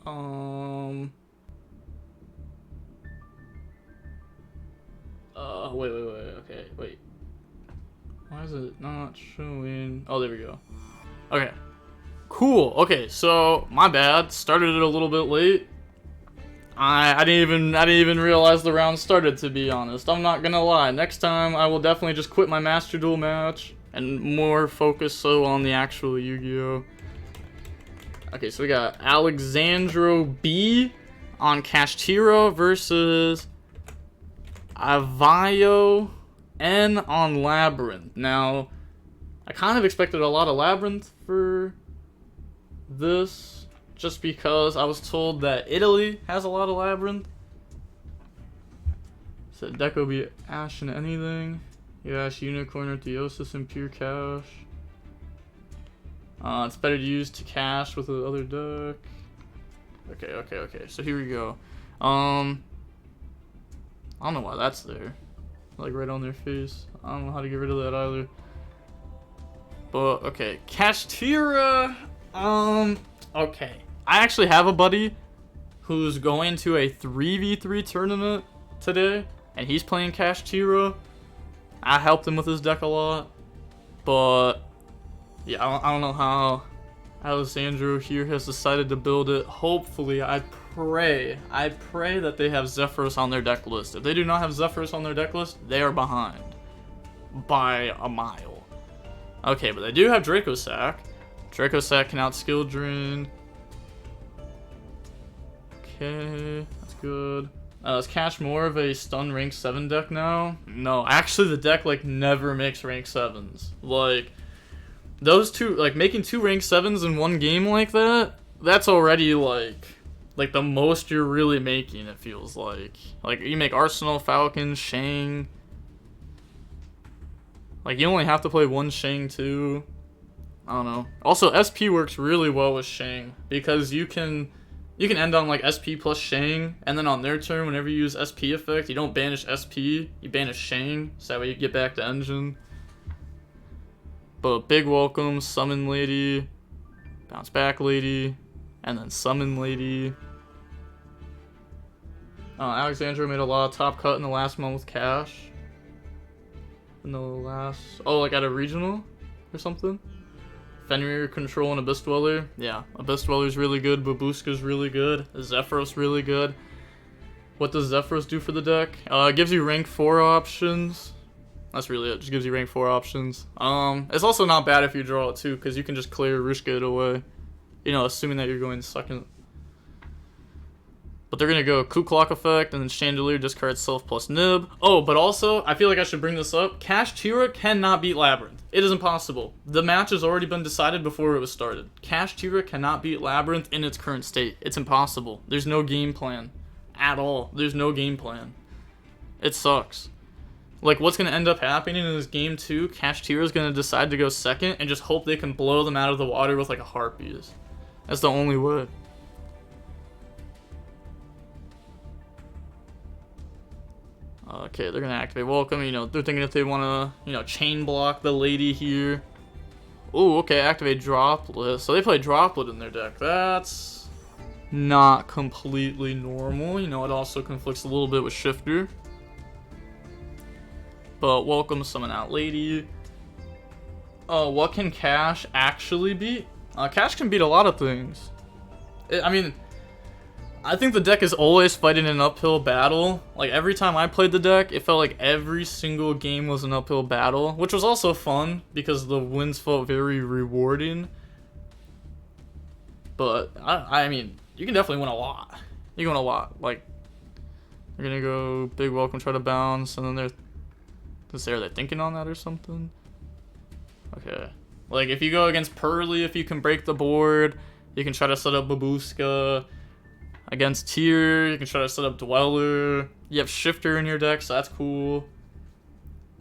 Wait. Okay, wait. Why is it not showing? Oh, there we go. Okay. Cool. Okay, so my bad. Started it a little bit late. I didn't even realize the round started, to be honest. I'm not gonna lie. Next time I will definitely just quit my Master Duel match and more focus on the actual Yu-Gi-Oh. Okay, so we got Alexandro B on Kashtira versus YuGiOh N on Labyrinth. Now, I kind of expected a lot of Labyrinth for this, just because I was told that Italy has a lot of Labyrinth. So deck will be Ash and anything. You Ash Unicorn or Theosis and Pure Cash. It's better to use to cash with the other deck. Okay. So here we go. I don't know why that's there. Like right on their face. I don't know how to get rid of that either. But okay, Kashtira. Okay. I actually have a buddy who's going to a 3v3 tournament today, and he's playing Kashtira. I helped him with his deck a lot, but yeah, I don't know how Alessandro here has decided to build it. Hopefully, I pray that they have Zephyros on their deck list. If they do not have Zephyros on their deck list, they are behind by a mile. Okay, but they do have Dracosack. Dracosack can out-skill drain. Okay, that's good. Is Cash more of a stun rank 7 deck now? No, actually the deck like never makes rank 7s. Like, those two, like making 2 rank 7s in one game like that, that's already like the most you're really making, it feels like. Like, you make Arsenal, Falcon, Shang. Like, you only have to play one Shang too. I don't know. Also, SP works really well with Shang, because you can end on like SP plus Shang, and then on their turn, whenever you use SP effect, you don't banish SP, you banish Shang, so that way you get back to engine. But big welcome, summon lady, bounce back lady, and then summon lady. Alexandra made a lot of top cut in the last month with Cash. Like at a regional or something. Fenrir, Control, and Abyss Dweller. Yeah, Abyss Dweller's really good, Babushka's really good, Zephyros really good. What does Zephyros do for the deck? It gives you rank 4 options. That's really it, just gives you rank 4 options. It's also not bad if you draw it too, because you can just clear Rushka it away. You know, assuming that you're going second. But they're going to go Ku Clock effect, and then Chandelier discards self plus Nib. Oh, but also, I feel like I should bring this up. Kashtira cannot beat Labyrinth. It is impossible. The match has already been decided before it was started. Kashtira cannot beat Labyrinth in its current state. It's impossible. There's no game plan. At all. There's no game plan. It sucks. Like, what's going to end up happening in this game 2, Kashtira is going to decide to go second and just hope they can blow them out of the water with like a Harpies. That's the only way. Okay, they're gonna activate welcome. You know, they're thinking if they want to, chain block the lady here. Oh, okay, activate Droplet. So they play Droplet in their deck. That's not completely normal. You know, it also conflicts a little bit with Shifter. But welcome, summon out lady. What can Cash actually beat? Cash can beat a lot of things. I think the deck is always fighting an uphill battle. Like, every time I played the deck, it felt like every single game was an uphill battle, which was also fun because the wins felt very rewarding. But, I mean, you can definitely win a lot. You can win a lot. Like, they're gonna go big welcome, try to bounce, and then are they thinking on that or something? Okay. Like, if you go against Pearly, if you can break the board, you can try to set up Babushka. Against Tyr, you can try to set up Dweller. You have Shifter in your deck, so that's cool.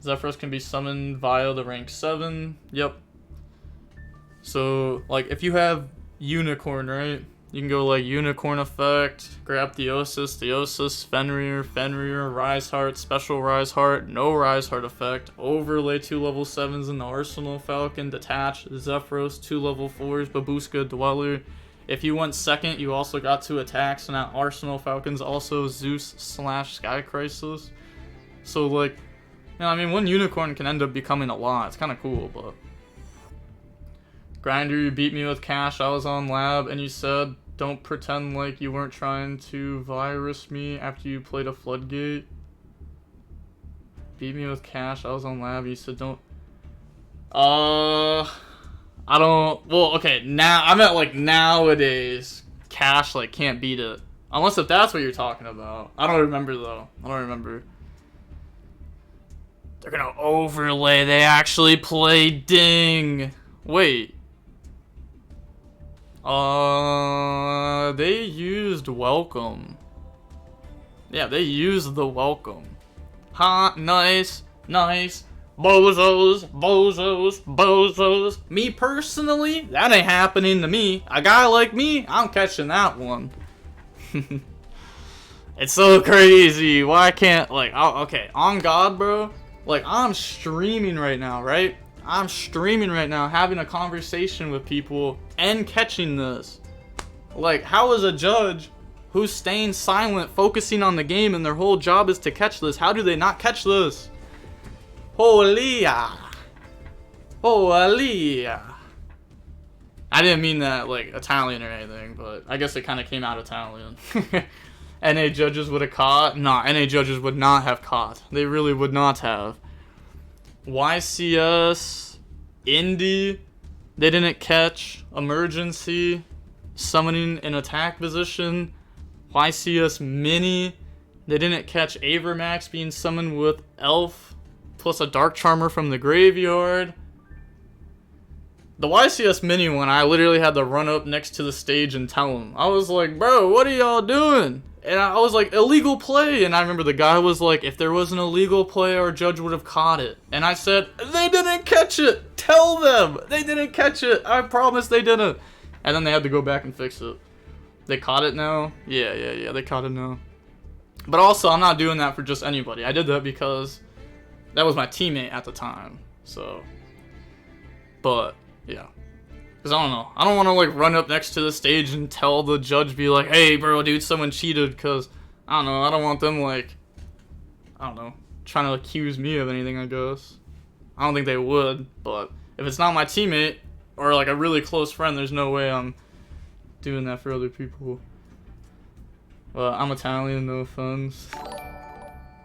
Zephyros can be summoned via the rank 7. Yep. So, like, if you have Unicorn, right? You can go, like, Unicorn effect, grab Theosis, Fenrir, Rise Heart, Special Rise Heart, no Rise Heart effect, overlay 2 level 7s in the Arsenal, Falcon, detach, Zephyros, 2 level 4s, Babushka, Dweller. If you went second, you also got 2 attacks. So now Arsenal, Falcons, also Zeus / Sky Crisis. So like, you know, I mean, 1 unicorn can end up becoming a lot. It's kind of cool, but. Grinder, you beat me with Cash. I was on Lab, and you said, don't pretend like you weren't trying to virus me after you played a Floodgate. Beat me with Cash. I was on Lab. You said, don't. I don't. Well, okay. Now I meant like nowadays, Cash like can't beat it, unless if that's what you're talking about. I don't remember though. I don't remember. They're gonna overlay. They actually play Ding. Wait. They used Welcome. Yeah, they used the Welcome. Ha, nice, nice. Bozos, bozos, bozos. Me personally, that ain't happening to me. A guy like me, I'm catching that one. It's so crazy. Why can't, like, oh, okay, on God, bro. Like, I'm streaming right now, right? I'm streaming right now, having a conversation with people and catching this. Like, how is a judge who's staying silent, focusing on the game, and their whole job is to catch this? How do they not catch this? Holy. Holy. I didn't mean that, like, Italian or anything, but I guess it kind of came out Italian. NA judges would have caught? Nah, NA judges would not have caught. They really would not have. YCS, Indy, they didn't catch. Emergency, summoning in attack position. YCS Mini, they didn't catch Avermax being summoned with Elf, plus a Dark Charmer from the graveyard. The YCS Mini one, I literally had to run up next to the stage and tell him. I was like, bro, what are y'all doing? And I was like, illegal play. And I remember the guy was like, if there was an illegal play, our judge would have caught it. And I said, they didn't catch it. Tell them. They didn't catch it. I promise they didn't. And then they had to go back and fix it. They caught it now? Yeah. They caught it now. But also, I'm not doing that for just anybody. I did that because that was my teammate at the time. So, but, yeah. Because I don't know. I don't want to, like, run up next to the stage and tell the judge, be like, hey, bro, dude, someone cheated. Because, I don't know. I don't want them, like, I don't know, trying to accuse me of anything, I guess. I don't think they would. But if it's not my teammate or, like, a really close friend, there's no way I'm doing that for other people. Well, I'm Italian, no offense.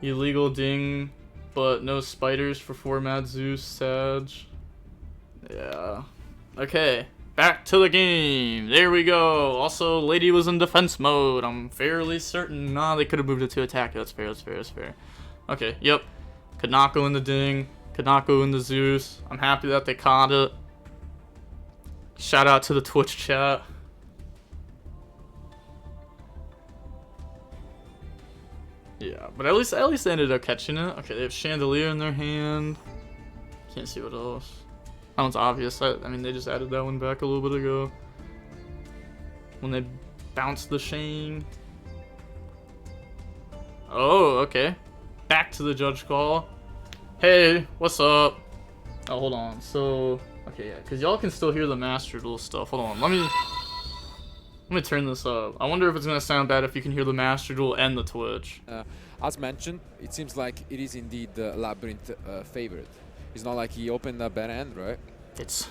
Illegal Ding, but no spiders for format Zeus, Sag. Yeah. Okay, back to the game. There we go. Also, Lady was in defense mode. I'm fairly certain. Nah, they could have moved it to attack. That's fair, that's fair, that's fair. Okay, yep. Kanako in the Ding. Kanako in the Zeus. I'm happy that they caught it. Shout out to the Twitch chat. Yeah, but at least they ended up catching it. Okay, they have Chandelier in their hand. Can't see what else. That one's obvious. I mean, they just added that one back a little bit ago. When they bounced the Shane. Oh, okay. Back to the judge call. Hey, what's up? Oh, hold on. So, okay, yeah, because y'all can still hear the Master Duel stuff. Hold on. Let me turn this up. I wonder if it's going to sound bad if you can hear the Master Duel and the Twitch. As mentioned, it seems like it is indeed the Labyrinth favorite. It's not like he opened a bad end, right?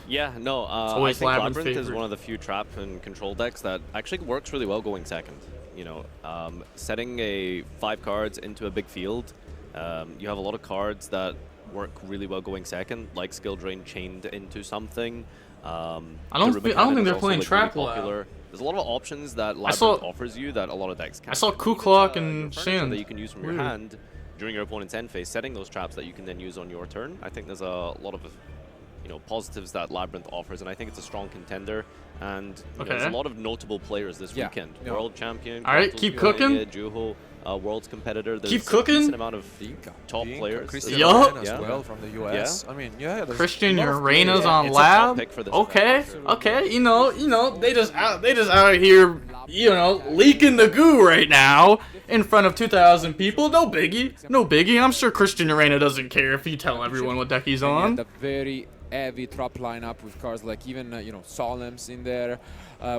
Yeah, no, I think Labyrinth is one of the few trap and control decks that actually works really well going second. You know, setting 5 cards into a big field, you have a lot of cards that work really well going second, like Skill Drain chained into something. I don't think they're playing Trap Lab. There's a lot of options that Labyrinth offers you that a lot of decks can't. I saw Kuklok and Shan that you can use from your hand during your opponent's end phase, setting those traps that you can then use on your turn. I think there's a lot of, you know, positives that Labyrinth offers, and I think it's a strong contender. And you know, there's a lot of notable players this weekend. Yeah. World champion. All right, keep cooking. YuGiOh, world's competitor. There's keep cooking. A decent amount of top players. Christian as well from the US. Yeah. I mean, yeah. Christian Urena's on Lab. Okay, okay. You know, they just out here, you know, leaking the goo right now in front of 2,000 people. No biggie, no biggie. I'm sure Christian Urena doesn't care if you tell everyone what deck he's on. The very heavy drop lineup with cards like even Solemns in there.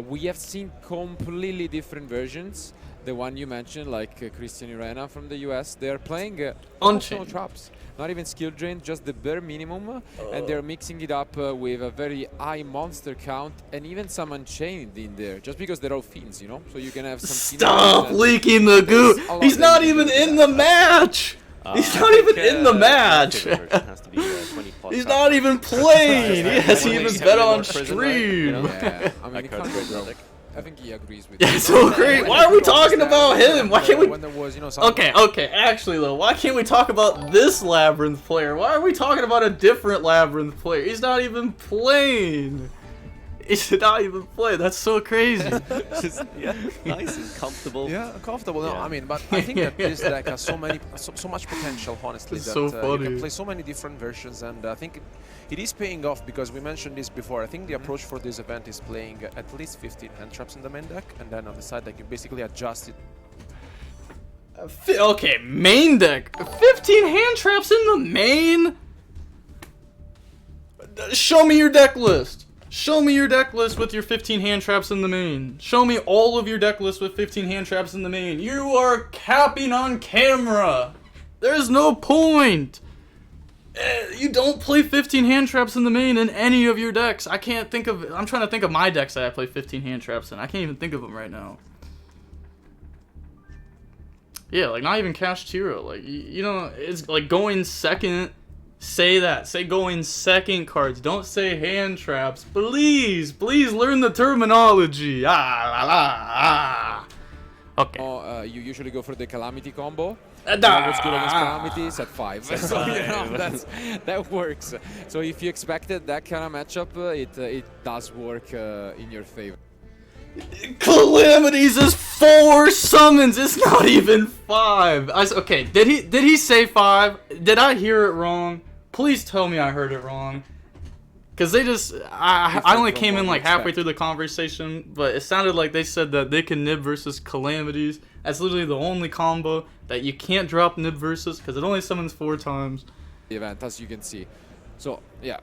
We have seen completely different versions. The one you mentioned, like Christian Irena from the US, they're playing no traps, not even skill drain, just the bare minimum, and they're mixing it up with a very high monster count and even some Unchained in there, just because they're all fiends, so you can have some. Stop leaking the goo! He's not even in the match! He's not even in the match! He's not even playing! He hasn't even bet on stream! Yeah, I mean, I think he agrees with Yeah, so great. Why are we talking about him? Why can't we? When there was, Okay. Actually, though, why can't we talk about this Labyrinth player? Why are we talking about a different Labyrinth player? He's not even playing. He's not even playing. That's so crazy. Just, nice and comfortable. Yeah, comfortable. No, I mean, but I think that this deck has so much potential. Honestly, that so you can play so many different versions, and I think it is paying off because we mentioned this before. I think the approach for this event is playing at least 15 hand traps in the main deck, and then on the side deck you basically adjust it. Okay, main deck. 15 hand traps in the main? Show me your deck list. Show me your deck list with your 15 hand traps in the main. Show me all of your deck lists with 15 hand traps in the main. You are capping on camera. There's no point. You don't play 15 hand traps in the main in any of your decks. I can't think of... I'm trying to think of my decks that I play 15 hand traps in. I can't even think of them right now. Yeah, like not even Kashtira. Like, it's like going second... Say that. Say going second cards. Don't say hand traps. Please learn the terminology. Okay. You usually go for the Calamity combo. What's good against Calamity is at 5. So that works. So if you expected that kind of matchup, it does work in your favor. Calamities is 4 summons. It's not even 5. Okay, did he say 5? Did I hear it wrong? Please tell me I heard it wrong. Cause they just I only came in like halfway through the conversation, but it sounded like they said that they can nib versus Calamities. That's literally the only combo that you can't drop nib versus because it only summons 4 times. The event, as you can see. So yeah.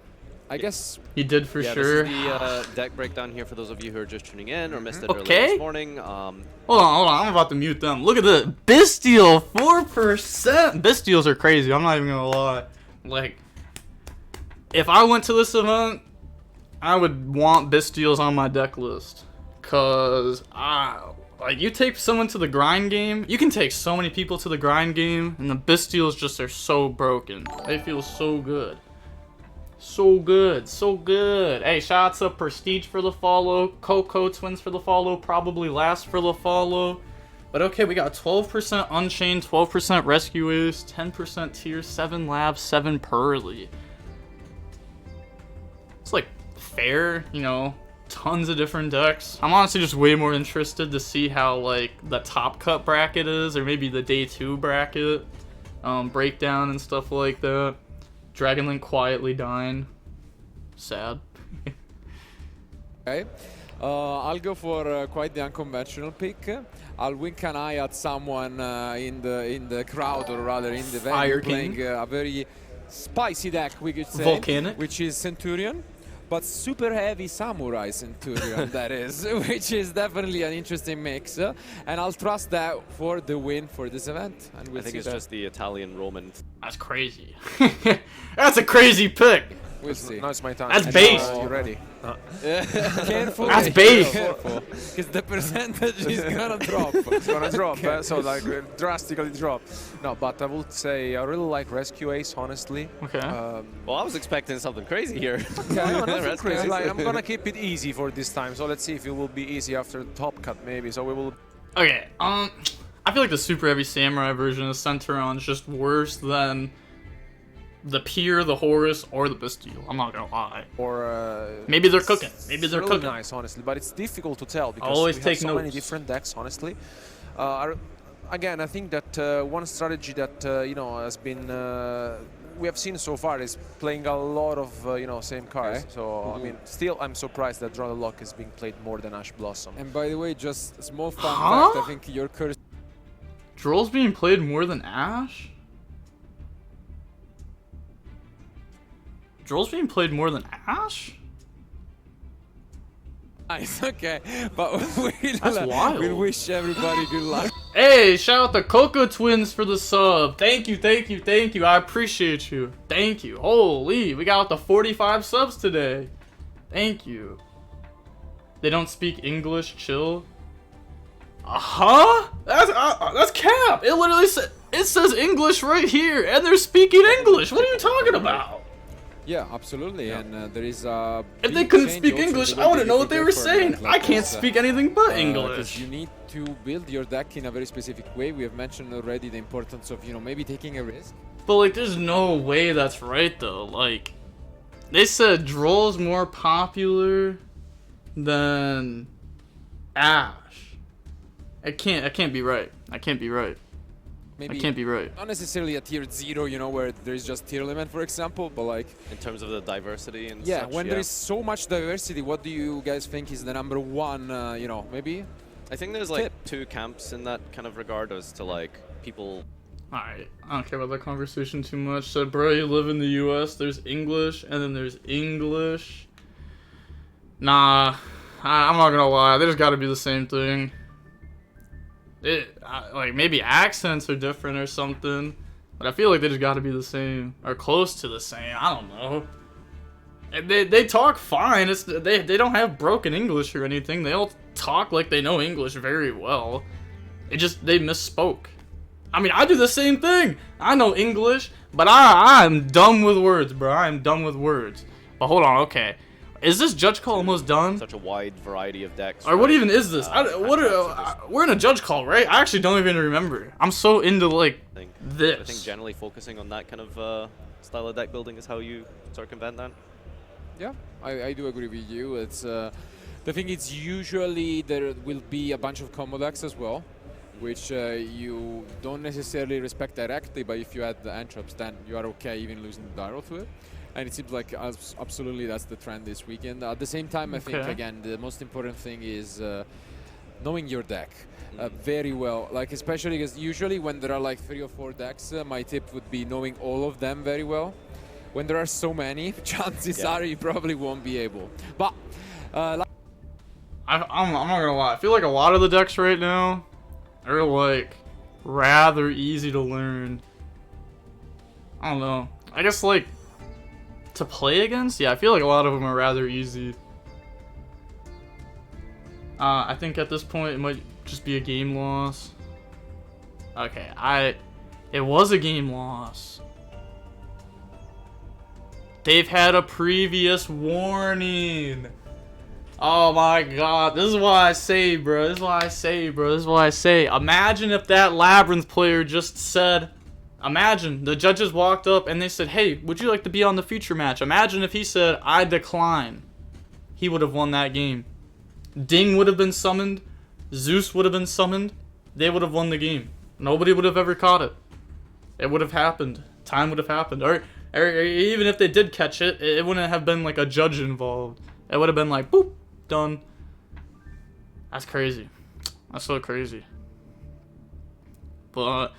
I guess he did for sure. This is the deck breakdown here for those of you who are just tuning in or missed it earlier this morning. Hold on. I'm about to mute them. Look at this. Bestial, 4%. Bestials are crazy. I'm not even gonna lie. Like, if I went to this event, I would want Bestials on my deck list. Cause like you take someone to the grind game, you can take so many people to the grind game, and the Bestials just are so broken. They feel so good. So good. Hey, shots up Prestige for the follow. Coco Twins for the follow. Probably last for the follow. But okay, we got 12% Unchained, 12% Rescue Ace, 10% Tier 7 Labs, 7 Pearly. It's like fair, tons of different decks. I'm honestly just way more interested to see how like the top cut bracket is, or maybe the day 2 bracket breakdown and stuff like that. Dragonlink quietly dying. Sad. Okay. I'll go for quite the unconventional pick. I'll wink an eye at someone in the crowd, or rather in the venue, playing a very spicy deck, we could say. Volcanic. Which is Centurion. But super heavy Samurai Centurion, that is, which is definitely an interesting mix. And I'll trust that for the win for this event. And we'll I think it's just the Italian Roman. That's crazy. That's a crazy pick. We'll see. Now it's my time. That's base. You ready? Careful. That's base. Because the percentage is gonna drop. It's gonna drop, so like drastically drop. No, but I would say I really like Rescue Ace, honestly. Okay. Well, I was expecting something crazy here. Yeah, no, nothing crazy. Like, I'm gonna keep it easy for this time. So let's see if it will be easy after the top cut, maybe. So we will. Okay. I feel like the super heavy samurai version of Centurion is just worse than the Pier, the Horus, or the Bestial. I'm not gonna lie. Or maybe they're cooking. Maybe they're really cooking. Nice, honestly, but it's difficult to tell because always we take have so many notes. different decks, honestly. Again, I think that one strategy that has been we have seen so far is playing a lot of same cards. Okay. So I mean, still I'm surprised that Draw the Lock is being played more than Ash Blossom. And by the way, just a small fun fact, I think your curse. Droll's being played more than Ash? Droll's being played more than Ash? Nice, okay. But That's wild. we'll wish everybody good luck. Hey, shout out the Coco Twins for the sub. Thank you, thank you, thank you. I appreciate you. Thank you. Holy, we got out the 45 subs today. Thank you. They don't speak English, chill. Huh? That's cap. It literally says English right here, and they're speaking English. What are you talking about? Yeah, absolutely. Yeah. And there is if they couldn't speak English, I wouldn't know what they were saying. I can't speak anything but English. You need to build your deck in a very specific way. We have mentioned already the importance of, maybe taking a risk. But like, there's no way that's right though. Like, they said Droll's more popular than Ash. It can't be right. I can't be right. Maybe I can't be right. Not necessarily a tier 0, where there's just tier element, for example, but like... In terms of the diversity and yeah, such, when there is so much diversity, what do you guys think is the number one, maybe? I think there's like two camps in that kind of regard as to like people... Alright, I don't care about that conversation too much. So, bro, you live in the US, there's English, and then there's English. Nah, I'm not gonna lie, they just gotta be the same thing. Like, maybe accents are different or something, but I feel like they just gotta be the same, or close to the same, I don't know. They talk fine, they don't have broken English or anything, they all talk like they know English very well. They misspoke. I mean, I do the same thing, I know English, but I'm dumb with words, bro, I'm dumb with words. But hold on, okay. Is this judge call almost done? Such a wide variety of decks. Or what even is this? We're in a judge call, right? I actually don't even remember. I'm so into like this. I think generally focusing on that kind of style of deck building is how you circumvent that. Yeah, I do agree with you. It's the thing is usually there will be a bunch of combo decks as well, which you don't necessarily respect directly, but if you add the entrops, then you are okay even losing the Dyro to it. And it seems like absolutely that's the trend this weekend. At the same time, I think, again, the most important thing is knowing your deck very well. Like, especially because usually when there are like 3 or 4 decks, my tip would be knowing all of them very well. When there are so many, chances are you probably won't be able. But I'm not gonna lie. I feel like a lot of the decks right now are like rather easy to learn. I don't know. I guess like to play against? Yeah, I feel like a lot of them are rather easy. I think at this point it might just be a game loss. Okay, it was a game loss. They've had a previous warning. Oh my god, this is why I say, bro. This is why I say, bro. This is why I say. Imagine if that Labyrinth player just said, imagine the judges walked up and they said, hey, would you like to be on the future match? Imagine if he said, I decline. He would have won that game. Ding would have been summoned. Zeus would have been summoned. They would have won the game. Nobody would have ever caught it. It would have happened. Time would have happened. Or even if they did catch it, it wouldn't have been like a judge involved. It would have been like, boop, done. That's crazy. That's so crazy. But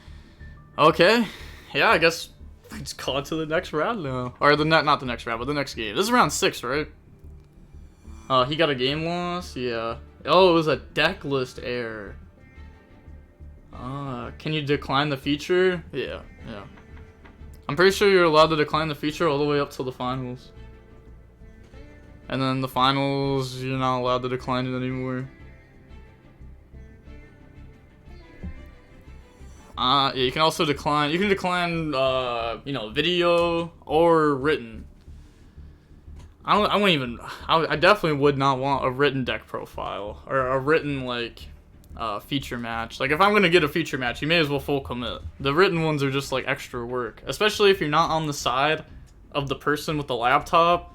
okay, yeah, I guess let's call it to the next round now. Or not the next round, but the next game. This is round 6, right? He got a game loss? Yeah. Oh, it was a deck list error. Can you decline the feature? Yeah. I'm pretty sure you're allowed to decline the feature all the way up till the finals. And then the finals, you're not allowed to decline it anymore. Yeah, you can also decline. You can decline, video or written. I definitely would not want a written deck profile or a written feature match. Like if I'm gonna get a feature match, you may as well full commit. The written ones are just like extra work, especially if you're not on the side of the person with the laptop.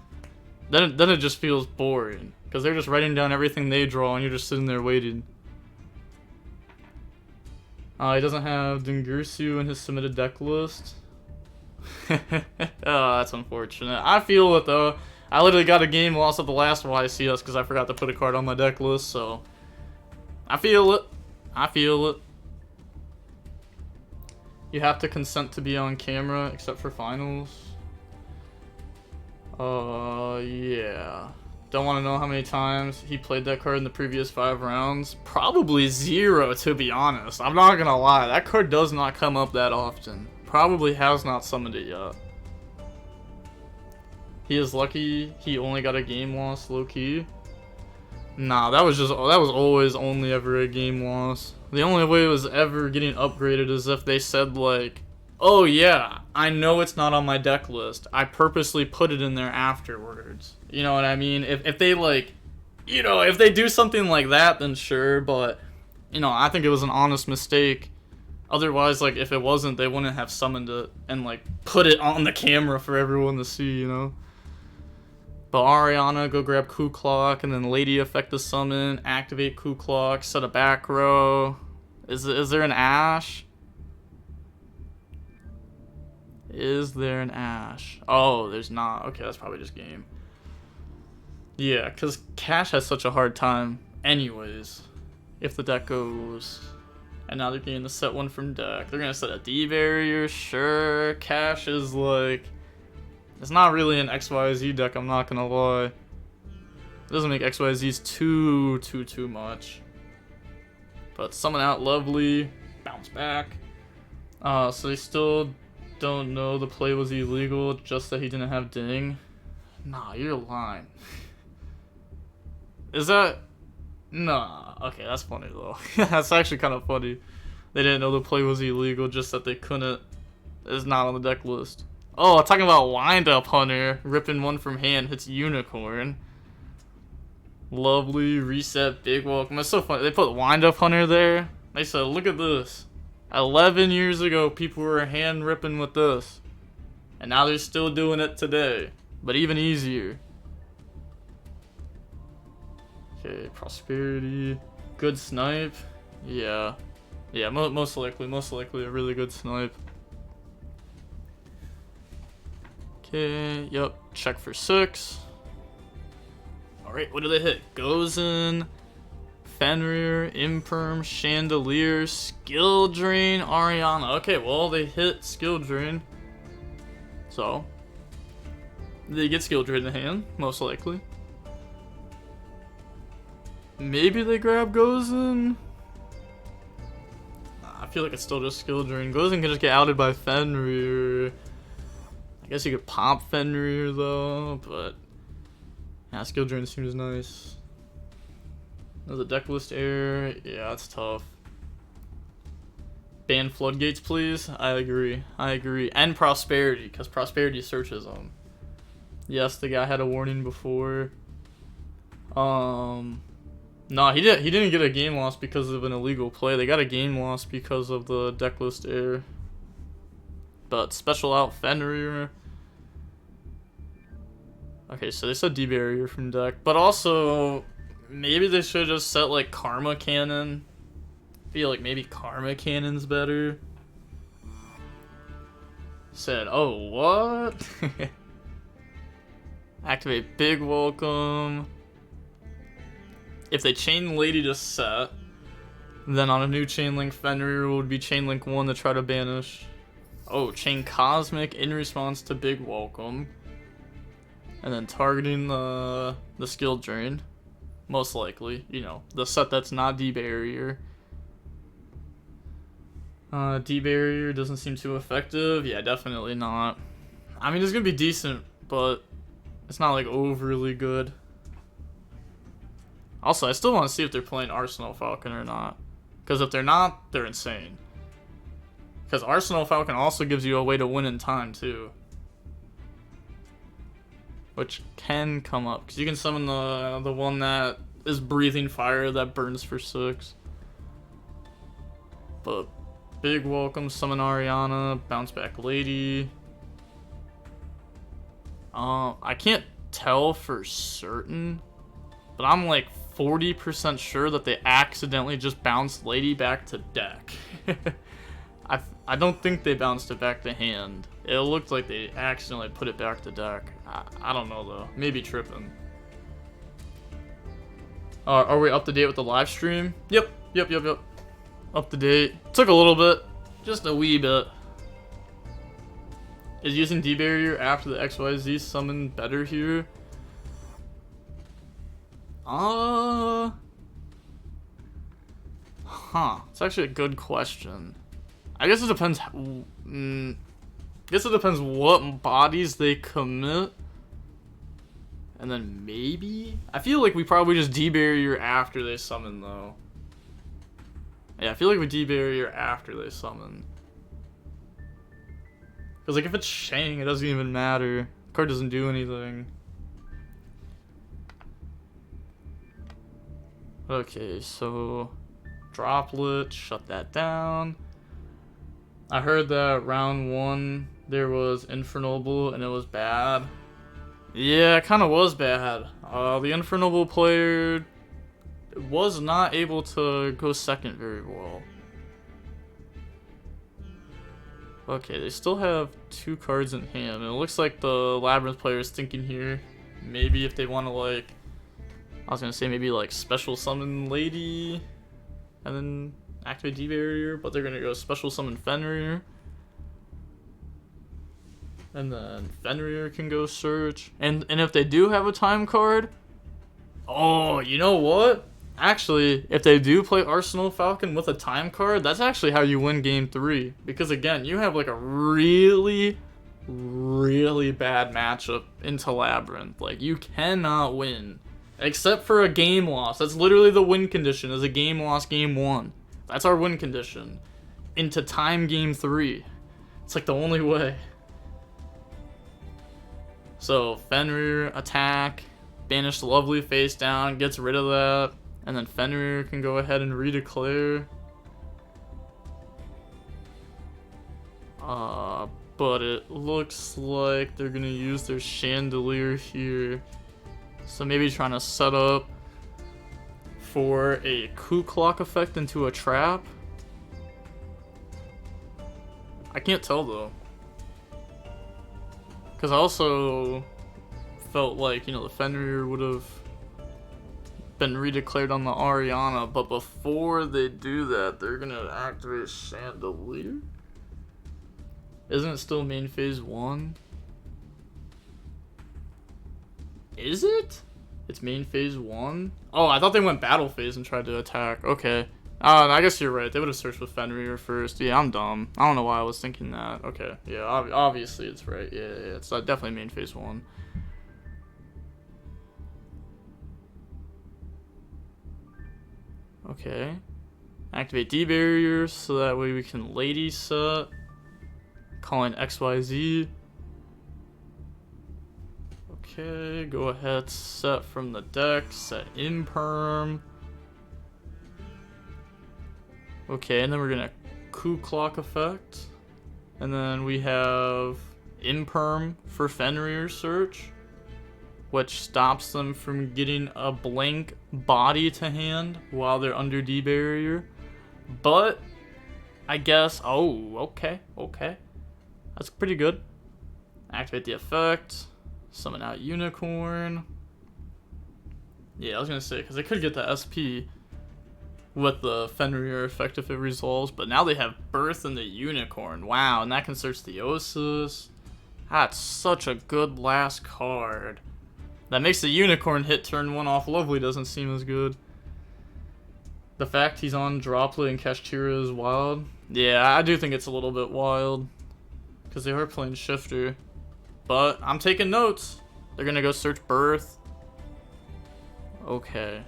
Then it just feels boring because they're just writing down everything they draw and you're just sitting there waiting. He doesn't have Dingirsu in his submitted deck list. Oh, that's unfortunate. I feel it though. I literally got a game loss at the last YCS because I forgot to put a card on my deck list, so I feel it. I feel it. You have to consent to be on camera except for finals. Yeah. Don't want to know how many times he played that card in the previous 5 rounds. Probably 0, to be honest. I'm not gonna lie. That card does not come up that often. Probably has not summoned it yet. He is lucky he only got a game loss, low-key. Nah, that was always only ever a game loss. The only way it was ever getting upgraded is if they said, like, oh yeah, I know it's not on my deck list. I purposely put it in there afterwards. You know what I mean? If they, like, you know, if they do something like that, then sure, but, you know, I think it was an honest mistake. Otherwise, like, if it wasn't, they wouldn't have summoned it and, like, put it on the camera for everyone to see, you know? But Ariana, go grab Coup Clock, and then Lady affect the summon, activate Coup Clock, set a back row. Is there an Ash? Is there an Ash? Oh, there's not. Okay, that's probably just game. Yeah, because Cash has such a hard time anyways, if the deck goes. And now they're getting to set one from deck. They're going to set a D barrier, sure. Cash is like... It's not really an XYZ deck, I'm not gonna lie. It doesn't make XYZs too much. But summon out Lovely, bounce back. So they still don't know the play was illegal, just that he didn't have Ding. Nah, you're lying. Is that... Nah, okay, that's funny though. That's actually kind of funny. They didn't know the play was illegal, just that they couldn't... It's not on the deck list. Oh, talking about Wind Up Hunter, ripping one from hand, hits Unicorn. Lovely, reset, big welcome. It's so funny. They put Wind Up Hunter there. They said, look at this. 11 years ago, people were hand ripping with this. And now they're still doing it today. But even easier. Okay, Prosperity. Good snipe. Yeah. Yeah, most likely a really good snipe. Okay, yep, check for 6. Alright, what do they hit? Gozen, Fenrir, Imperm, Chandelier, Skill Drain, Ariana. Okay, well, they hit Skill Drain. So, they get Skill Drain in the hand, most likely. Maybe they grab Gozen? I feel like it's still just Skill Drain. Gozen can just get outed by Fenrir. I guess you could pop Fenrir though, but yeah, Skill Drain seems nice. There's a deck list error. Yeah, that's tough. Ban Floodgates, please. I agree. And Prosperity, because Prosperity searches them. Yes, the guy had a warning before. No, he didn't get a game loss because of an illegal play. They got a game loss because of the deck list error. But special out Fenrir. Okay, so they said D barrier from deck, but also maybe they should just set like Karma Cannon. Feel like maybe Karma Cannon's better. Said, oh what? Activate Big Welcome. If they chain Lady to set, then on a new chain link Fenrir would be chain link 1 to try to banish. Oh, chain Cosmic in response to Big Welcome. And then targeting the Skill Drain. Most likely, you know, the set that's not D-Barrier. D-Barrier doesn't seem too effective. Yeah, definitely not. I mean, it's gonna be decent, but it's not like overly good. Also, I still want to see if they're playing Arsenal Falcon or not. Because if they're not, they're insane. Because Arsenal Falcon also gives you a way to win in time, too. Which can come up. Because you can summon the one that is breathing fire that burns for 6. But Big Welcome, summon Ariana, bounce back Lady. I can't tell for certain, but I'm like 40% sure that they accidentally just bounced Lady back to deck. I don't think they bounced it back to hand. It looked like they accidentally put it back to deck. I don't know though. Maybe tripping. Are we up to date with the live stream? Yep. Up to date. Took a little bit. Just a wee bit. Is using D-Barrier after the XYZ summon better here? It's actually a good question. I guess it depends. Guess it depends what bodies they commit. And then maybe? I feel like we probably just D-Barrier after they summon, though. Yeah, I feel like we D-Barrier after they summon. Because, like, if it's Shang, it doesn't even matter. The card doesn't do anything. Okay, so... Droplet, shut that down. I heard that round 1 there was Infernoble and it was bad. Yeah, it kind of was bad. The Infernoble player was not able to go second very well. Okay, they still have 2 cards in hand, and it looks like the Labyrinth player is thinking here, maybe if they want to, like, I was gonna say maybe like special summon Lady, and then activate D-Barrier, but they're gonna go special summon Fenrir. And then Fenrir can go search. And if they do have a time card, oh, you know what? Actually, if they do play Arsenal Falcon with a time card, that's actually how you win game 3. Because again, you have like a really, really bad matchup into Labyrinth. Like, you cannot win. Except for a game loss. That's literally the win condition, is a game loss game 1. That's our win condition. Into time game 3. It's like the only way. So, Fenrir, attack, banish the Lovely face down, gets rid of that. And then Fenrir can go ahead and redeclare. But it looks like they're gonna use their Chandelier here. So maybe trying to set up for a coup clock effect into a trap. I can't tell though. Because I also felt like, you know, the Fenrir would have been redeclared on the Ariana, but before they do that, they're gonna activate Chandelier? Isn't it still main phase 1? Is it? It's main phase 1? Oh, I thought they went battle phase and tried to attack. Okay. I guess you're right. They would have searched with Fenrir first. Yeah, I'm dumb. I don't know why I was thinking that. Okay. Yeah, obviously it's right. Yeah, it's definitely main phase 1. Okay. Activate D-Barrier so that way we can Lady set. Calling XYZ. Okay, go ahead, set from the deck, set Imperm. Okay, and then we're gonna coup clock effect. And then we have Imperm for Fenrir search, which stops them from getting a blank body to hand while they're under D-Barrier. But I guess, oh, okay. That's pretty good. Activate the effect. Summon out Unicorn. Yeah, I was gonna say, because they could get the SP with the Fenrir effect if it resolves, but now they have Birth and the Unicorn. Wow, and that can search the Theosis. That's such a good last card. That makes the Unicorn hit turn 1 off Lovely doesn't seem as good. The fact he's on Droplet and Kashtira is wild. Yeah, I do think it's a little bit wild. Because they are playing Shifter. But I'm taking notes. They're going to go search Birth. Okay.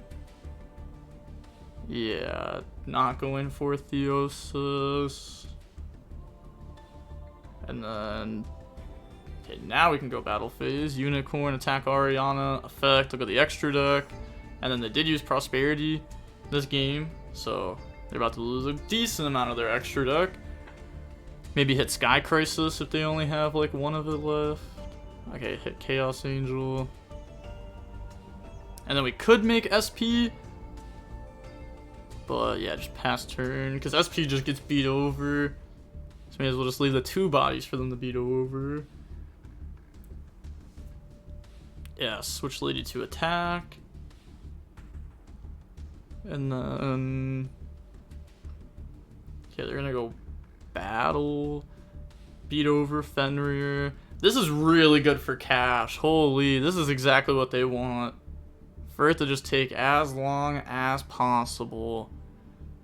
Yeah, not going for Theosis. And then... Okay, now we can go battle phase. Unicorn, attack Ariana, effect, look at the extra deck. And then they did use Prosperity this game. So they're about to lose a decent amount of their extra deck. Maybe hit Sky Crisis if they only have like one of it left. Okay, hit Chaos Angel. And then we could make SP. But yeah, just pass turn. Because SP just gets beat over. So may as well just leave the 2 bodies for them to beat over. Yeah, switch Lady to attack. And then... Okay, they're gonna go battle. beat over Fenrir. This is really good for cash. Holy, this is exactly what they want. For it to just take as long as possible.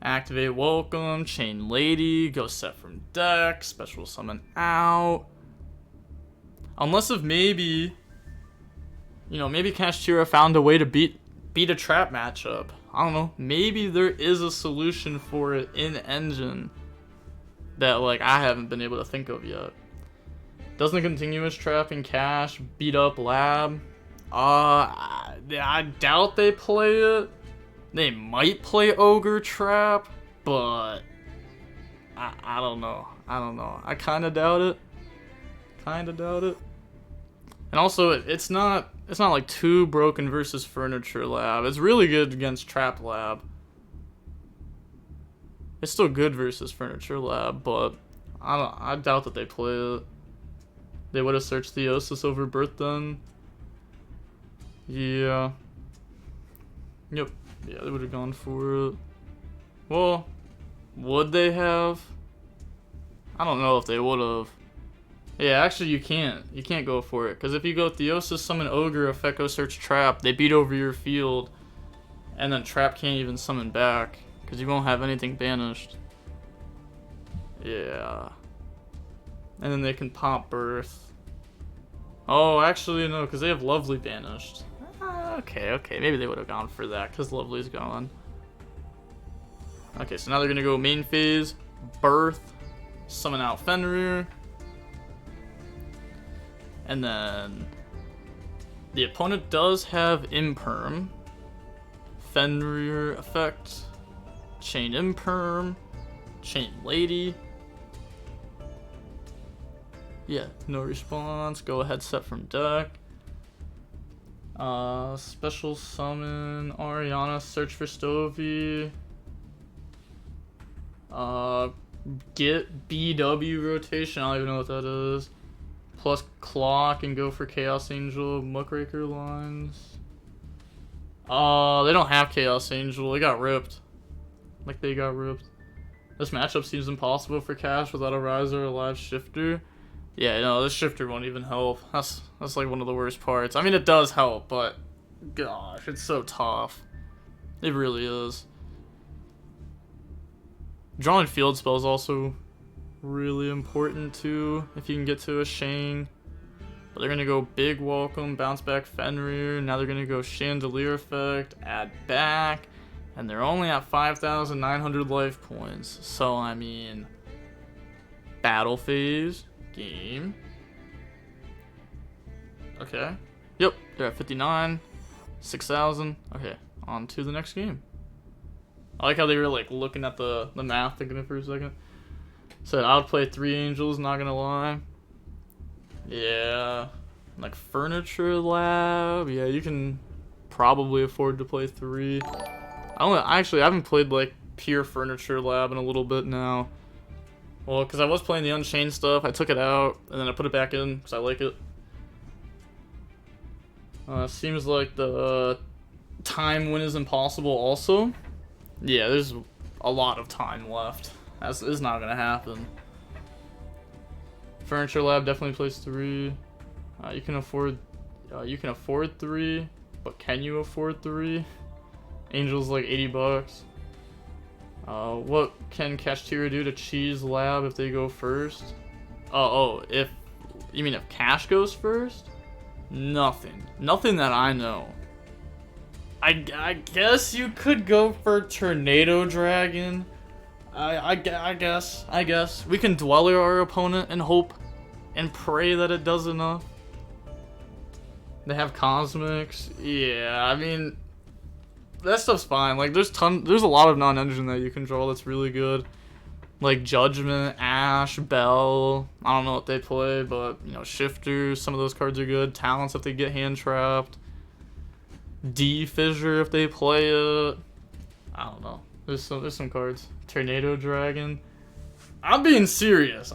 Activate Welcome, Chain Lady, go set from deck, special summon out. Unless if maybe, you know, maybe Kashtira found a way to beat a trap matchup. I don't know. Maybe there is a solution for it in Engine that like I haven't been able to think of yet. Doesn't continuous trap in cash beat up Lab? I doubt they play it. They might play Ogre Trap, but I don't know. I don't know. I kind of doubt it. Kind of doubt it. And also, it's not like too broken versus Furniture Lab. It's really good against Trap Lab. It's still good versus Furniture Lab, but I doubt that they play it. They would have searched Theosis over Birth then. Yeah. Yep. Yeah, they would have gone for it. Well, would they have? I don't know if they would have. Yeah, actually you can't. You can't go for it. Because if you go Theosis, Summon Ogre, Effecto Search Trap, they beat over your field. And then Trap can't even summon back. Because you won't have anything banished. Yeah. And then they can pop Birth. Oh, actually no, because they have Lovely banished. Okay. Maybe they would have gone for that because Lovely's gone. Okay, so now they're going to go main phase, Birth, summon out Fenrir. And then the opponent does have Imperm. Fenrir effect. Chain Imperm. Chain Lady. Yeah, no response. Go ahead, set from deck. Special summon Ariana, search for Stovey. Get BW rotation, I don't even know what that is. Plus clock and go for Chaos Angel, Muckraker lines. They don't have Chaos Angel, they got ripped. Like they got ripped. This matchup seems impossible for Cash without a Riser or a live Shifter. Yeah, no, this Shifter won't even help. That's like one of the worst parts. I mean, it does help, but gosh, it's so tough. It really is. Drawing field spells also really important too, if you can get to a Shang. But they're gonna go big welcome, bounce back Fenrir. Now they're gonna go Chandelier effect, add back, and they're only at 5,900 life points. So I mean, battle phase. Game. Okay. Yep, they're at 59. 6,000. Okay, on to the next game. I like how they were like looking at the math, thinking it for a second. Said I would play 3 angels, not gonna lie. Yeah. Like Furniture Lab. Yeah, you can probably afford to play 3. I haven't played like pure Furniture Lab in a little bit now. Well, because I was playing the Unchained stuff, I took it out, and then I put it back in, because I like it. Seems like the time win is impossible also. Yeah, there's a lot of time left. This is not going to happen. Furniture Lab definitely plays 3. You can afford 3, but can you afford 3? Angel's like $80. What can Kashtira do to cheese Lab if they go first? If you mean if Cash goes first? Nothing that I know. I guess you could go for Tornado Dragon. I guess we can Dweller our opponent and hope and pray that it does enough. They have Cosmics. Yeah, I mean, that stuff's fine. Like there's a lot of non-engine that you can draw that's really good. Like Judgment, Ash, Bell. I don't know what they play, but you know, Shifters, some of those cards are good. Talents if they get hand trapped. D Fissure if they play it. I don't know. There's some cards. Tornado Dragon. I'm being serious.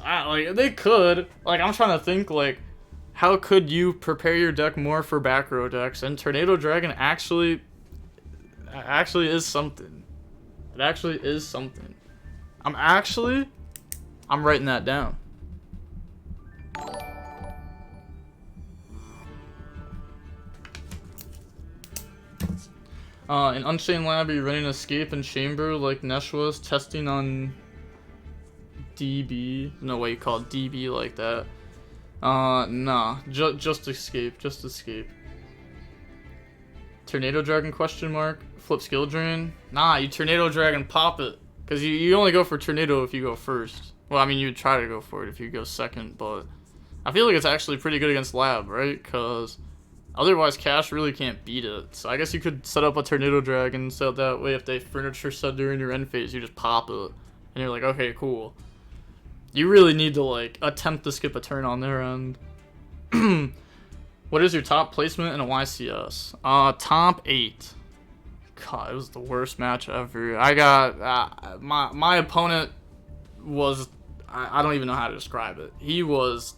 They could. Like I'm trying to think like how could you prepare your deck more for back row decks, and Tornado Dragon actually is something. It actually is something. I'm writing that down. In Unchained Lab, are you running Escape and Chamber like Nesh was testing on DB? No way you call it DB like that. Nah. Just Escape. Just Escape. Tornado Dragon question mark? Flip Skill Drain? Nah, you Tornado Dragon pop it. Because you only go for Tornado if you go first. Well, I mean, you would try to go for it if you go second, but I feel like it's actually pretty good against Lab, right? Because otherwise, Cash really can't beat it. So I guess you could set up a Tornado Dragon so that way if they furniture set during your end phase, you just pop it. And you're like, okay, cool. You really need to, like, attempt to skip a turn on their end. What is your top placement in a YCS? Top 8. God, it was the worst match ever. I got, my opponent was, I don't even know how to describe it. He was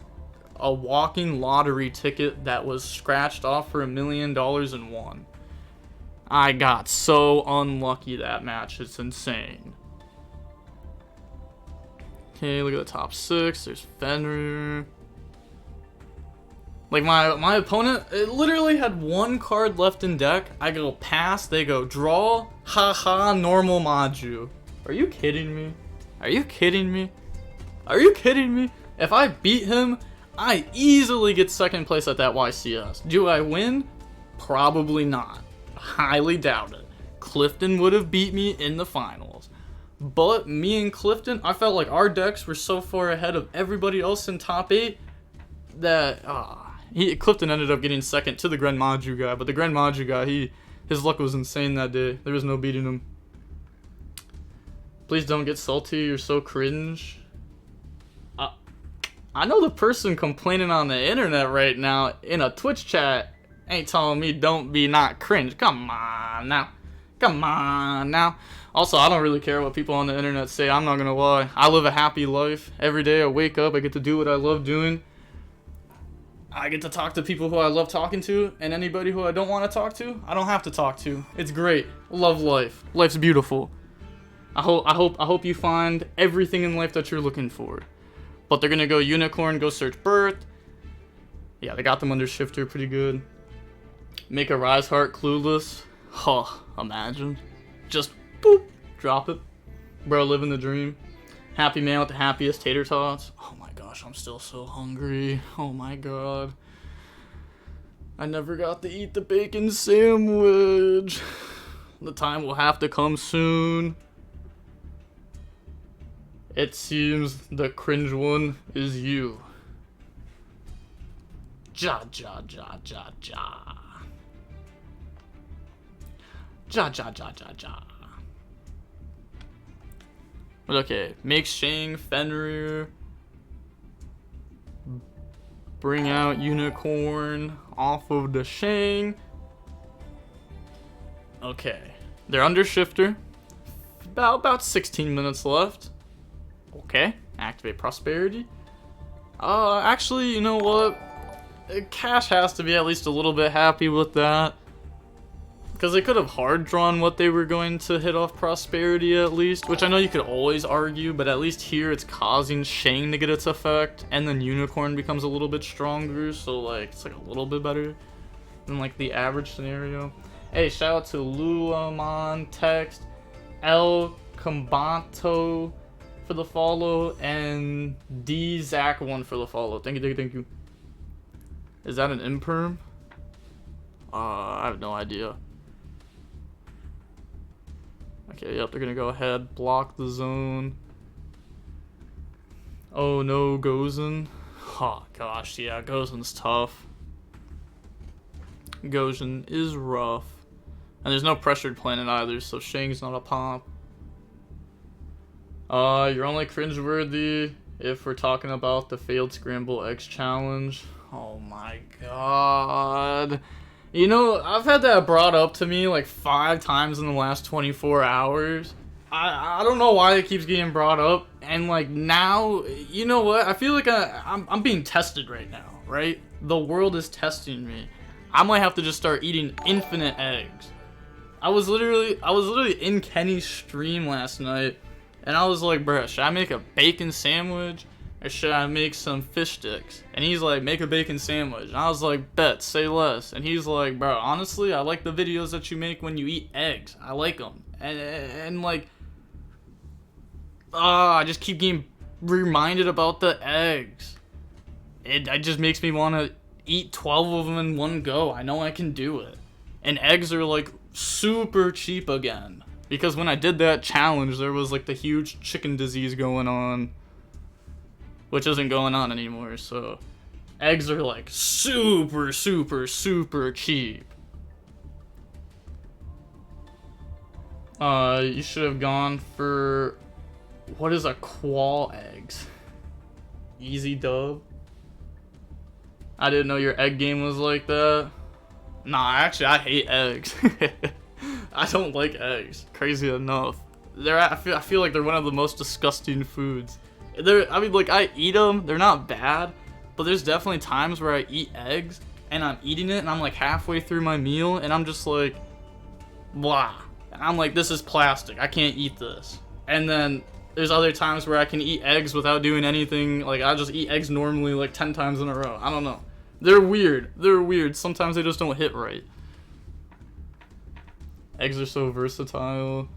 a walking lottery ticket that was scratched off for $1 million and won. I got so unlucky that match. It's insane. Okay, look at the top 6. There's Fenrir. Like, my opponent, it literally had 1 card left in deck. I go pass, they go draw, haha, normal Maju. Are you kidding me? Are you kidding me? Are you kidding me? If I beat him, I easily get second place at that YCS. Do I win? Probably not. Highly doubt it. Clifton would have beat me in the finals. But me and Clifton, I felt like our decks were so far ahead of everybody else in top 8 that Clifton ended up getting second to the Gren Maju guy. But the Gren Maju guy, his luck was insane that day. There was no beating him. Please don't get salty. You're so cringe. I know the person complaining on the internet right now in a Twitch chat ain't telling me don't be not cringe. Come on now. Come on now. Also, I don't really care what people on the internet say. I'm not gonna lie. I live a happy life. Every day I wake up, I get to do what I love doing. I get to talk to people who I love talking to, and anybody who I don't want to talk to, I don't have to talk to. It's great. Love life. Life's beautiful. I hope you find everything in life that you're looking for. But they're gonna go Unicorn, go search Birth. Yeah, they got them under Shifter pretty good. Make a Rise Heart Clueless. Huh, imagine. Just boop, drop it. Bro, living the dream. Happy man with the happiest tater tots. Oh my gosh, I'm still so hungry. Oh my god. I never got to eat the bacon sandwich. The time will have to come soon. It seems the cringe one is you. Ja, ja, ja, ja, ja. Ja, ja, ja, ja, ja. But okay, make Shang, Fenrir. Bring out Unicorn off of the Shang. Okay, they're under Shifter. About 16 minutes left. Okay, activate Prosperity. Actually, you know what? Cash has to be at least a little bit happy with that. Because they could have hard drawn what they were going to hit off Prosperity at least. Which I know you could always argue, but at least here it's causing Shang to get its effect. And then Unicorn becomes a little bit stronger, so like it's like a little bit better than like the average scenario. Hey, shout out to Luamon Text, El Combato for the follow, and D Zach1 for the follow. Thank you, thank you. Is that an imperm? I have no idea. Okay, yep, they're gonna go ahead, block the zone. Oh no, Gozen. Oh gosh, yeah, Gozen's tough. Gozen is rough. And there's no pressured planet either, so Shang's not a pop. You're only cringeworthy if we're talking about the failed Scramble X challenge. Oh my god. You know, I've had that brought up to me like 5 times in the last 24 hours. I don't know why it keeps getting brought up. And like now, you know what? I feel like I'm being tested right now, right? The world is testing me. I might have to just start eating infinite eggs. I was literally in Kenny's stream last night. And I was like, bruh, should I make a bacon sandwich? or should I make some fish sticks? And he's like, make a bacon sandwich. And I was like, bet, say less. And he's like, bro, honestly, I like the videos that you make when you eat eggs. I like them. And like, I just keep getting reminded about the eggs. It just makes me want to eat 12 of them in one go. I know I can do it. And eggs are like super cheap again. Because when I did that challenge, there was like the huge chicken disease going on. Which isn't going on anymore, so eggs are like super, super, super cheap. You should have gone for, what is a qual eggs? Easy dub? I didn't know your egg game was like that. Nah, actually, I hate eggs. I don't like eggs, crazy enough. I feel like they're one of the most disgusting foods. I mean, like, I eat them, they're not bad, but there's definitely times where I eat eggs, and I'm eating it, and I'm like halfway through my meal, and I'm just like, blah. And I'm like, this is plastic, I can't eat this. And then there's other times where I can eat eggs without doing anything, like, I just eat eggs normally like 10 times in a row. I don't know. They're weird, sometimes they just don't hit right. Eggs are so versatile.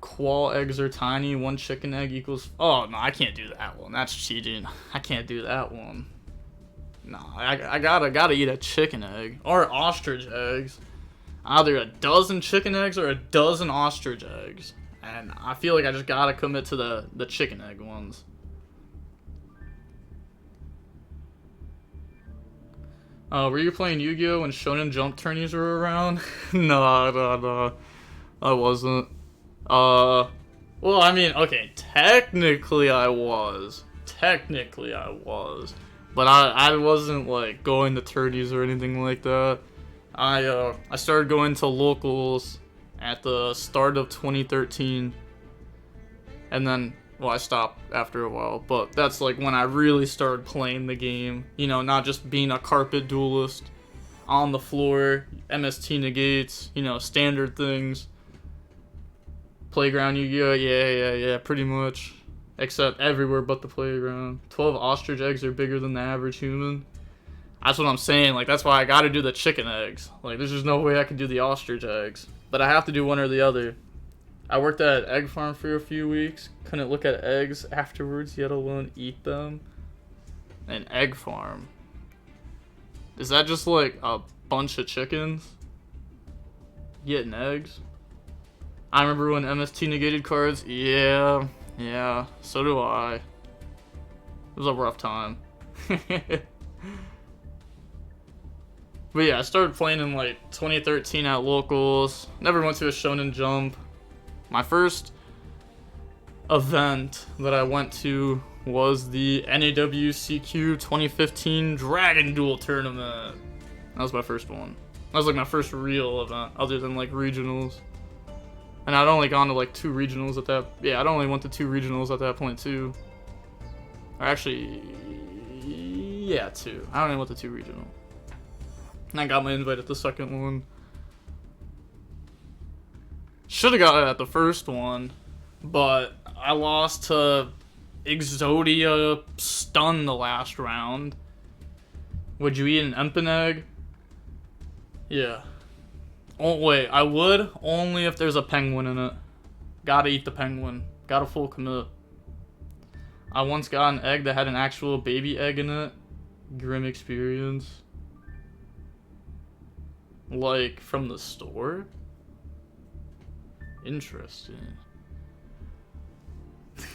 Qual eggs are tiny, 1 chicken egg equals... Oh, no, I can't do that one. That's cheating. I can't do that one. No, I gotta eat a chicken egg. Or ostrich eggs. Either a dozen chicken eggs or a dozen ostrich eggs. And I feel like I just gotta commit to the chicken egg ones. Were you playing Yu-Gi-Oh when Shonen Jump tourneys were around? No. I wasn't. Well, I mean, okay, technically I was. But I wasn't, like, going to tourneys or anything like that. I started going to locals at the start of 2013. And then, well, I stopped after a while. But that's, like, when I really started playing the game. You know, not just being a carpet duelist on the floor, MST negates, you know, standard things. Playground Yu-Gi-Oh! Yeah, pretty much. Except everywhere but the playground. 12 ostrich eggs are bigger than the average human. That's what I'm saying. Like, that's why I gotta do the chicken eggs. Like, there's just no way I can do the ostrich eggs. But I have to do one or the other. I worked at an egg farm for a few weeks. Couldn't look at eggs afterwards, yet alone eat them. An egg farm. Is that just like a bunch of chickens getting eggs? I remember when MST negated cards. Yeah, so do I. It was a rough time. But yeah, I started playing in like 2013 at locals. Never went to a Shonen Jump. My first event that I went to was the NAWCQ 2015 Dragon Duel tournament. That was my first one. That was like my first real event, other than like regionals. And I'd only gone to like 2 regionals at that. Yeah, I'd only went to 2 regionals at that point too. Or actually, yeah, 2. I only went to 2 regional. And I got my invite at the second one. Should have got it at the first one, but I lost to Exodia Stun the last round. Would you eat an Empen egg? Yeah. Oh, wait, I would only if there's a penguin in it. Gotta eat the penguin. Gotta full commit. I once got an egg that had an actual baby egg in it. Grim experience. Like, from the store? Interesting.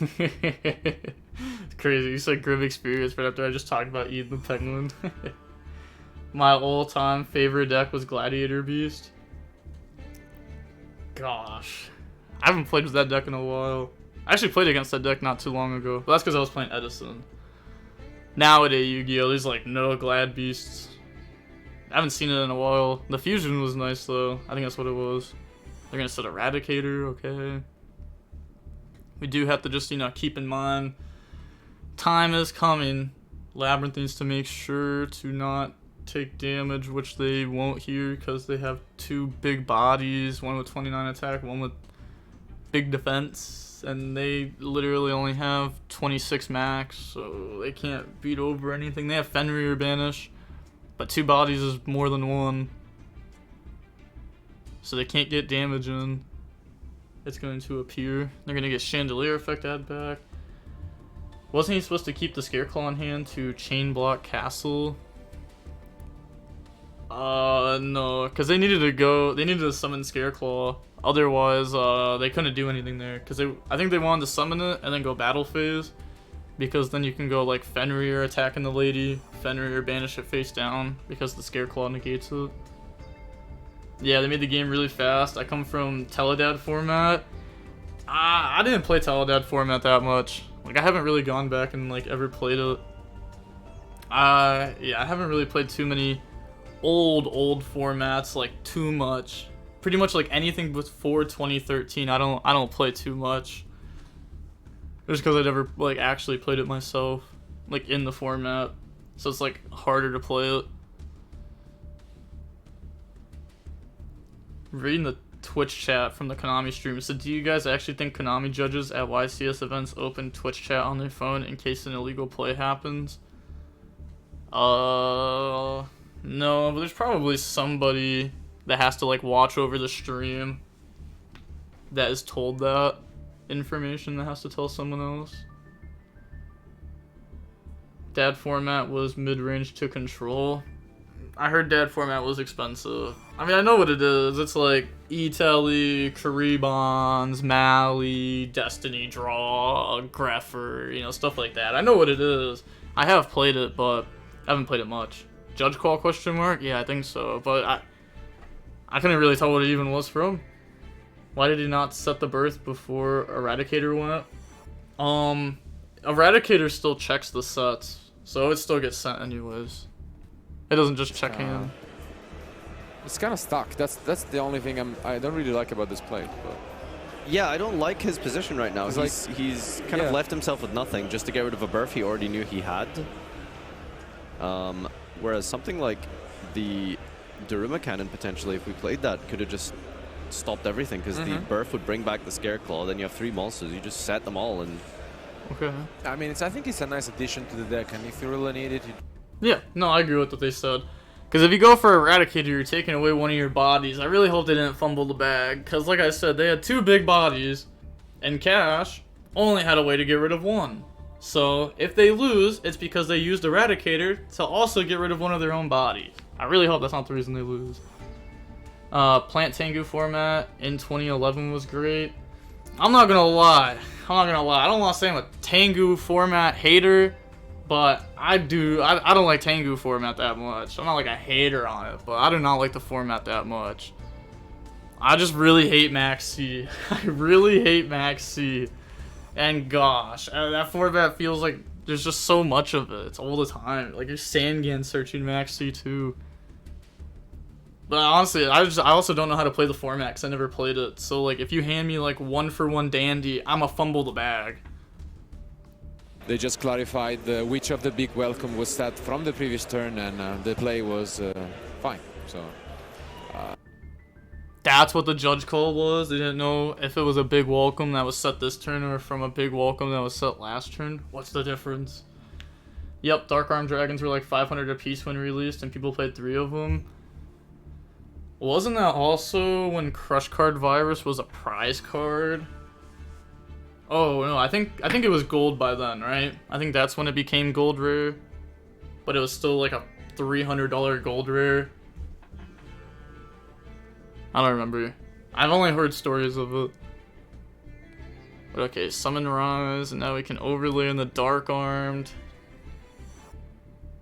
It's crazy. You said grim experience right after I just talked about eating the penguin. My all-time favorite deck was Gladiator Beast. Gosh. I haven't played with that deck in a while. I actually played against that deck not too long ago. But that's because I was playing Edison. Nowadays, Yu-Gi-Oh! There's like no Glad Beasts. I haven't seen it in a while. The fusion was nice though. I think that's what it was. They're gonna set Eradicator, okay. We do have to just, you know, keep in mind time is coming. Labyrinth needs to make sure to not take damage, which they won't here because they have 2 big bodies, one with 29 attack, one with big defense. bodies, and they literally only have 26 max, so they can't beat over anything. They have Fenrir Banish, but 2 bodies is more than 1. So they can't get damage in. It's going to appear. They're going to get Chandelier Effect add back. Wasn't he supposed to keep the Scareclaw in hand to chain block Castle? No, because they needed to summon Scareclaw. Otherwise, they couldn't do anything there. Because I think they wanted to summon it and then go battle phase. Because then you can go like Fenrir attacking the lady, Fenrir banish it face down, because the Scareclaw negates it. Yeah, they made the game really fast. I come from Teledad format. I didn't play Teledad format that much. Like, I haven't really gone back and like ever played it. Yeah, I haven't really played too many old formats, like too much. Pretty much like anything before 2013, I don't play too much. Just because I never like actually played it myself, like in the format, so it's like harder to play it. Reading the Twitch chat from the Konami stream. So do you guys actually think Konami judges at YCS events open Twitch chat on their phone in case an illegal play happens? No, but there's probably somebody that has to like watch over the stream that is told that information, that has to tell someone else. Dad format was mid-range to control. I heard Dad format was expensive. I mean, I know what it is. It's like E-Telly, Karibons, Mali, Destiny Draw, Greffer, you know, stuff like that. I know what it is. I have played it, but I haven't played it much. Judge Call question mark? Yeah, I think so. But I couldn't really tell what it even was from. Why did he not set the birth before Eradicator went? Eradicator still checks the sets, so it still gets sent anyways. It doesn't just check hand. It's kind of stuck. That's the only thing I don't really like about this play. But yeah, I don't like his position right now. He's kind of left himself with nothing just to get rid of a birth he already knew he had. Whereas something like the Daruma Cannon, potentially, if we played that, could have just stopped everything, because the birth would bring back the Scareclaw. Then you have 3 monsters. You just set them all and... Okay. I mean, I think it's a nice addition to the deck, and if you really need it... Yeah, no, I agree with what they said. Because if you go for Eradicator, you're taking away one of your bodies. I really hope they didn't fumble the bag. Because like I said, they had 2 big bodies, and Cash only had a way to get rid of 1. So if they lose, it's because they used Eradicator to also get rid of one of their own bodies. I really hope that's not the reason they lose. Plant Tengu format in 2011 was great. I'm not gonna lie. I don't want to say I'm a Tengu format hater, but I don't like Tengu format that much. I'm not like a hater on it, but I do not like the format that much. I just really hate Max C. I really hate Max C. And gosh, that format feels like there's just so much of it. It's all the time. Like, you're Sangan searching Max C too. But honestly, I also don't know how to play the format because I never played it. So like, if you hand me like 1-for-1 Dandy, I'ma fumble the bag. they just clarified which of the big welcome was set from the previous turn, and the play was fine. So that's what the judge call was. They didn't know if it was a big welcome that was set this turn or from a big welcome that was set last turn. What's the difference? Yep, Dark Arm Dragons were like 500 apiece when released, and people played 3 of them. Wasn't that also when Crush Card Virus was a prize card? Oh no, I think it was gold by then, right? I think that's when it became gold rare, but it was still like a $300 gold rare. I don't remember. I've only heard stories of it. But okay, Summon Rise, and now we can overlay in the Dark Armed.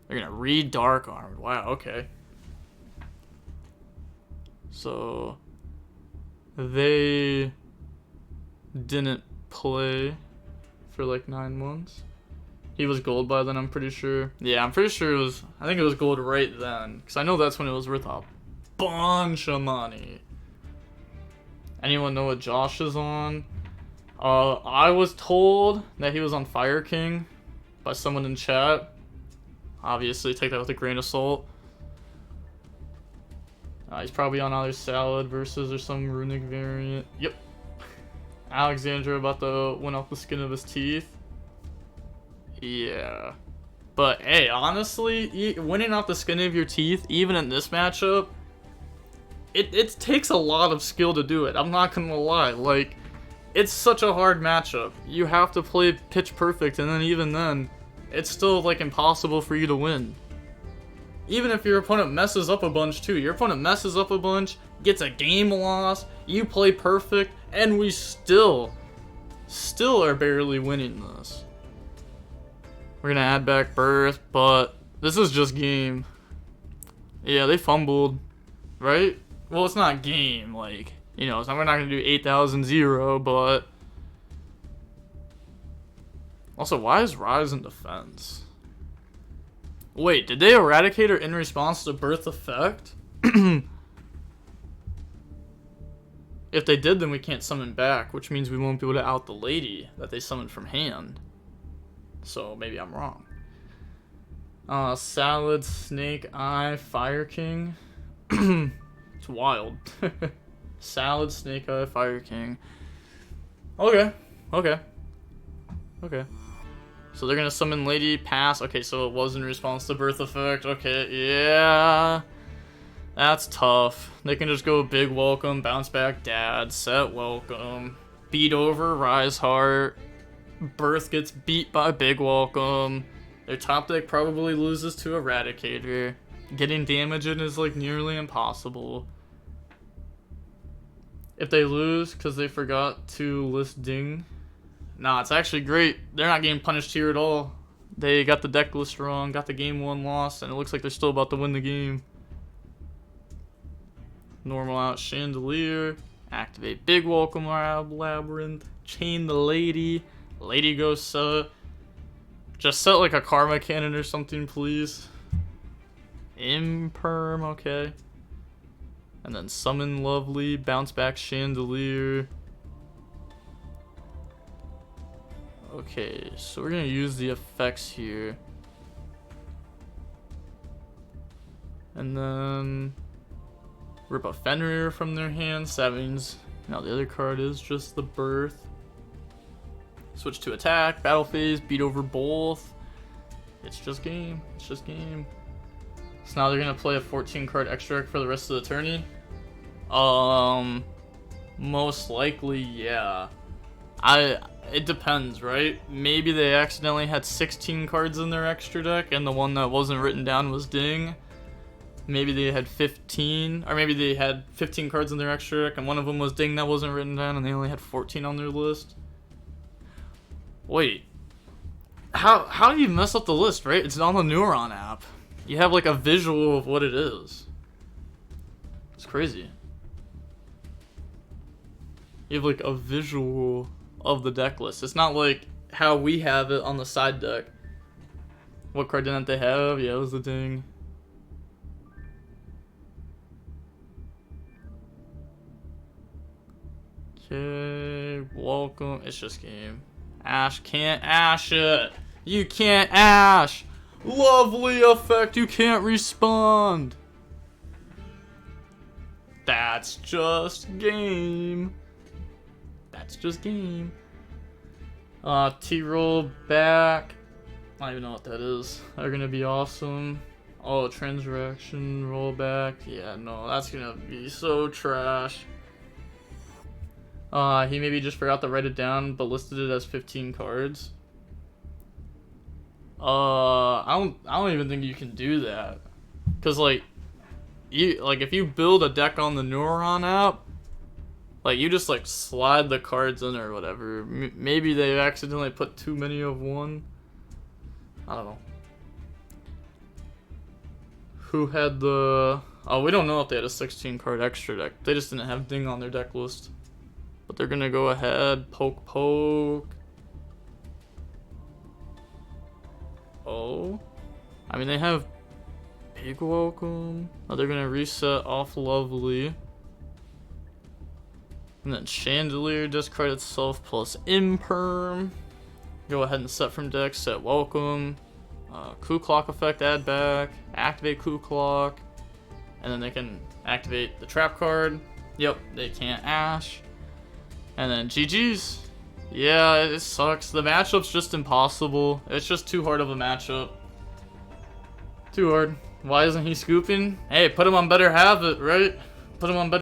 They're gonna read Dark Armed. Wow, okay. So they didn't play for like 9 months. He was gold by then, I'm pretty sure. Yeah, I'm pretty sure it was, I think it was gold right then, because I know that's when it was worth a bunch of money. Anyone know what Josh is on? I was told that he was on Fire King by someone in chat. Obviously, take that with a grain of salt. He's probably on either Salad versus or some runic variant. Yep. Alexandra about to win off the skin of his teeth. Yeah. But, hey, honestly, winning off the skin of your teeth, even in this matchup, it takes a lot of skill to do it. I'm not gonna lie. Like, it's such a hard matchup. You have to play pitch perfect, and then even then, it's still, like, impossible for you to win. Even if your opponent messes up a bunch, too. Your opponent messes up a bunch, gets a game loss, you play perfect, and we still are barely winning this. We're gonna add back Birth, but this is just game. Yeah, they fumbled, right? Well, it's not game, like, you know, so we're not gonna do 8,000-0, but... Also, why is Rise in defense? Wait, did they eradicate her in response to Birth effect? If they did, then we can't summon back, which means we won't be able to out the lady that they summoned from hand. So maybe I'm wrong. Salad, Snake Eye, Fire King. It's wild. Salad, Snake Eye, Fire King. Okay. So they're gonna summon Lady, pass. Okay, so it was in response to Birth effect. Okay, yeah. That's tough. They can just go Big Welcome, Bounce Back Dad, Set Welcome, beat over Rise Heart. Birth gets beat by Big Welcome. Their top deck probably loses to Eradicator. Getting damage in is like nearly impossible. If they lose because they forgot to list Ding, nah, it's actually great. They're not getting punished here at all. They got the deck list wrong, got the game 1 loss, and it looks like they're still about to win the game. Normal out Chandelier. Activate Big Welcome Labyrinth. Chain the Lady. Lady goes set. Just set like a Karma Cannon or something, please. Imperm, okay. And then summon Lovely. Bounce back Chandelier. Okay, so we're gonna use the effects here. And then rip a Fenrir from their hands. So that means now the other card is just the Birth. Switch to attack, battle phase, beat over both. It's just game. It's just game. So now they're gonna play a 14 card extra deck for the rest of the tourney. Most likely, yeah. It depends, right? Maybe they accidentally had 16 cards in their extra deck, and the one that wasn't written down was Ding. Maybe they had 15, or maybe they had 15 cards in their extra deck, and one of them was Ding that wasn't written down, and they only had 14 on their list. Wait, how do you mess up the list, right? It's on the Neuron app. You have like a visual of what it is. It's crazy. You have like a visual of the deck list. It's not like how we have it on the side deck. What card didn't they have? Yeah, it was the Ding. Okay, welcome. It's just game. Ash can't ash it. You can't ash. Lovely effect. You can't respond. That's just game. That's just game. T-roll back. I don't even know what that is. They're gonna be awesome. Oh, Transreaction rollback. Yeah, no, that's gonna be so trash. He maybe just forgot to write it down, but listed it as 15 cards. I don't even think you can do that, cause like, if you build a deck on the Neuron app, like you just like slide the cards in or whatever. Maybe they accidentally put too many of one. I don't know. Who had the? Oh, we don't know if they had a 16 card extra deck. They just didn't have Ding on their deck list. But they're gonna go ahead, poke. Oh, I mean they have Big Welcome. Oh, they're gonna reset off Lovely, and then Chandelier discard itself plus Imperm. Go ahead and set from deck, set Welcome. Coup Clock effect, add back, activate Coup Clock, and then they can activate the trap card. Yep, they can't ash. And then GG's. Yeah, it sucks. The matchup's just impossible. It's just too hard of a matchup. Too hard. Why isn't he scooping? Hey, put him on better habit, right? Put him on better.